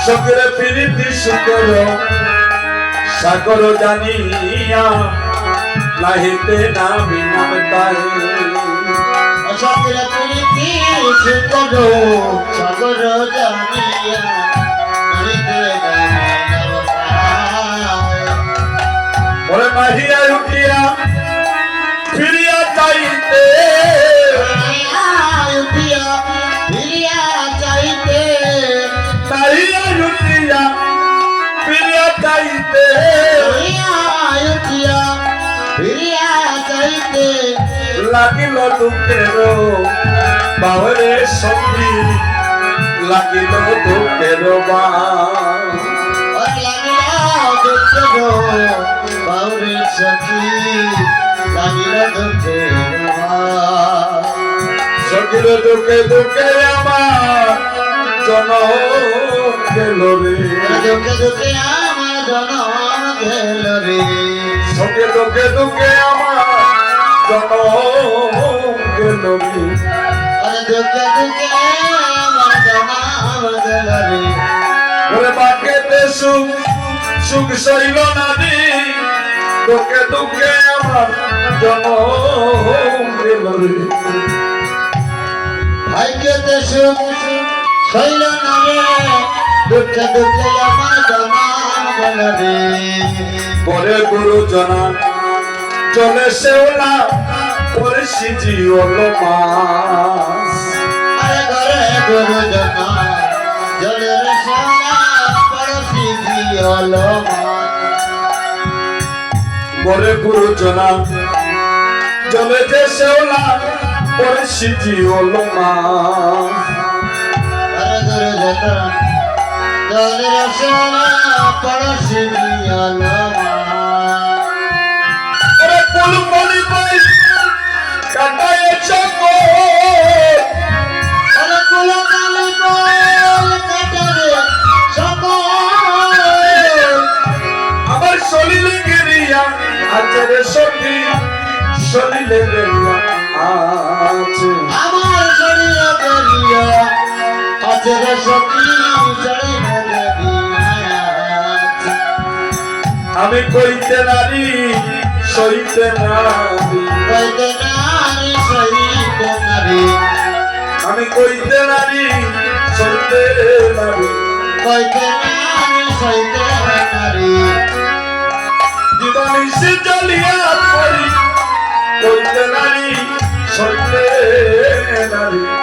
সকলে প্রীতি সুকর সাগর জানিয়া লাহিতে না বিনাম তাই সকলে প্রীতি সুকর সাগর জানিয়া লাহিতে না বিনাম তাই ওরে মাহিয়া উঠিয়া ফিরিয়া চাইতে লাগিল দুঃখের বাহরে সঙ্গী লাগিল দুঃখের বাউরে সখী লাগিল দুঃখের সখীর দুঃখে দুঃখে আমার জনম গেল রে দুঃখে দুঃখে আমার জনম গেল রে সখীর দুঃখে দুঃখে আমার জনম গেল রে দুঃখে দুঃখে আমার জনম গেল রে ওরে বাকেতে সুখ সুখ সইল না রে দুঃখে দুঃখে আমার জনম গেল রে ভাগ্যতে সুখ সইল না রে দুঃখে দুঃখে আমার জনম গেল রে পরে গুরু জনা চলে শেওলা পরে সিজি হলো মাস আরে ঘরে গুরু জনা জলের সোনা পড়শি হল পরে গুরু জনা চলে যে শেওলা পরে সিজি হলো মাস আরে গুরু জনা জলের সোনা পড়শি হল ওরে ফুল বলি বই কাটায় চকো আরে কুলো কালি বল কাটারে সকল আমার শরীরে গেরিয়া আচারে সখী শরীরে গেরিয়া আছে আমার শরীরে গেরিয়া আছে রে সখী শরীরে গেরিয়া আমি কইতে নারী সইতে নারী কইতে নারী সইতে নারী আমি কইতে নারী সইতে নারী কইতে নারী সইতে নারী জীবনী সে জ্বলিয়া পড়ি কইতে নারী সইতে নারী